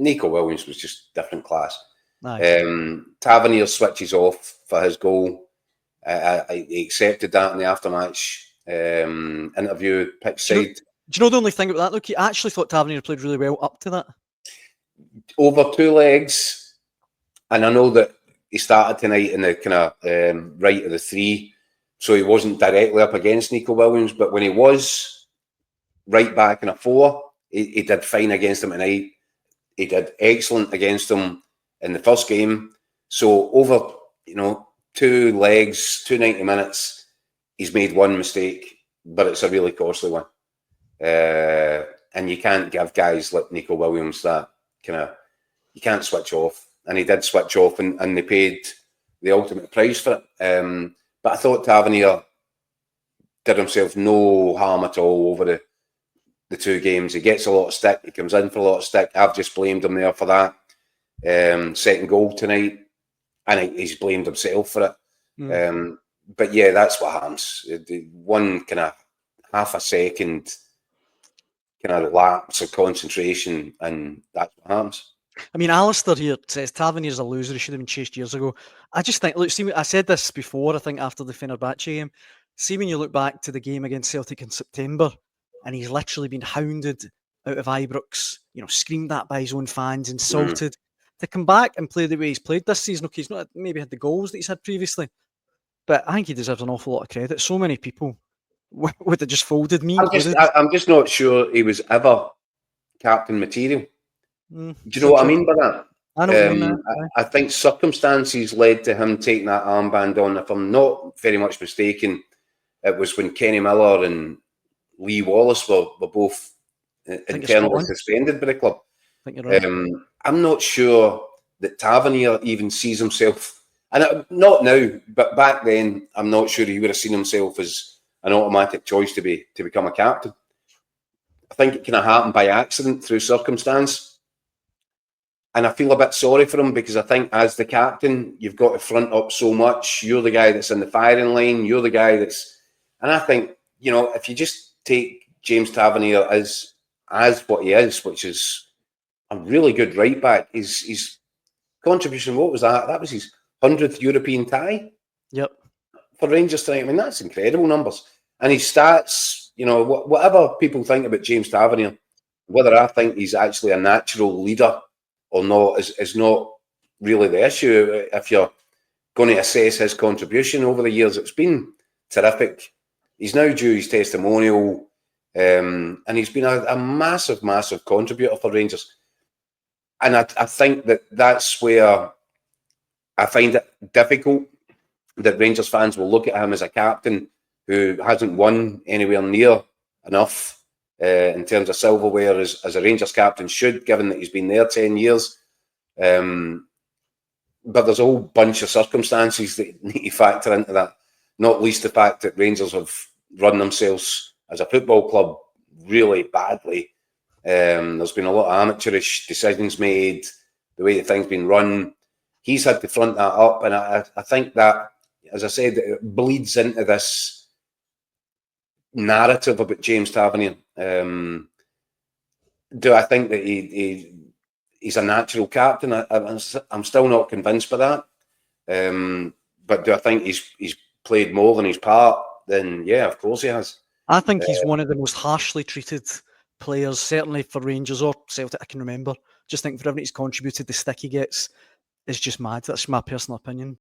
Nico Williams was just different class. Nice. Tavernier switches off for his goal. He accepted that in the aftermatch interview, pitch side. Do you know the only thing about that, Luke? I actually thought Tavernier played really well up to that. Over 2 legs, and I know that he started tonight in the kind of right of the 3, so he wasn't directly up against Nico Williams, but when he was right back in a 4, he did fine against him tonight. He did excellent against him in the first game. So over, 2 legs, 290 minutes, he's made one mistake, but it's a really costly one. And you can't give guys like Nico Williams that you can't switch off. And he did switch off, and they paid the ultimate price for it. But I thought Tavernier did himself no harm at all over the 2 games. He gets a lot of stick. He comes in for a lot of stick. I've just blamed him there for that. Second goal tonight, and he's blamed himself for it. But yeah, that's what happens. One kind of half a second kind of lapse of concentration, and that's what happens. I mean, Alistair here says Tavernier's a loser. He should have been chased years ago. I just think, look, see, I said this before, I think after the Fenerbahce game. See, when you look back to the game against Celtic in September, and he's literally been hounded out of Ibrox, screamed at by his own fans, insulted. To come back and play the way he's played this season, okay, he's not maybe had the goals that he's had previously, but I think he deserves an awful lot of credit. So many people would have just folded me. I'm just not sure he was ever captain material. Do you know what I mean by that? I know what you mean. I think circumstances led to him taking that armband on. If I'm not very much mistaken, it was when Kenny Miller and Lee Wallace were both internally suspended by the club. I think you're right. I'm not sure that Tavernier even sees himself, and not now, but back then, I'm not sure he would have seen himself as an automatic choice to become a captain. I think it kind of happened by accident through circumstance. And I feel a bit sorry for him, because I think as the captain, you've got to front up so much. You're the guy that's in the firing line. You're the guy that's... And I think, if you just take James Tavernier as what he is, which is a really good right back, his contribution, what was that? That was his 100th European tie? Yep. For Rangers tonight. I mean, that's incredible numbers. And his stats, whatever people think about James Tavernier, whether I think he's actually a natural leader or not is not really the issue. If you're going to assess his contribution over the years, it's been terrific. He's now due his testimonial, and he's been a massive, massive contributor for Rangers. And I think that's where I find it difficult that Rangers fans will look at him as a captain who hasn't won anywhere near enough in terms of silverware as a Rangers captain should, given that he's been there 10 years. But there's a whole bunch of circumstances that need to factor into that, not least the fact that Rangers have run themselves as a football club really badly. There's been a lot of amateurish decisions made, the way the thing's been run. He's had to front that up, and I think that, as I said, it bleeds into this narrative about James Tavernier. Do I think that he's a natural captain? I'm still not convinced by that. But do I think he's played more than his part? Then yeah, of course he has. I think he's one of the most harshly treated players, certainly for Rangers or Celtic I can remember. Just think for everything he's contributed, the stick he gets is just mad. That's my personal opinion.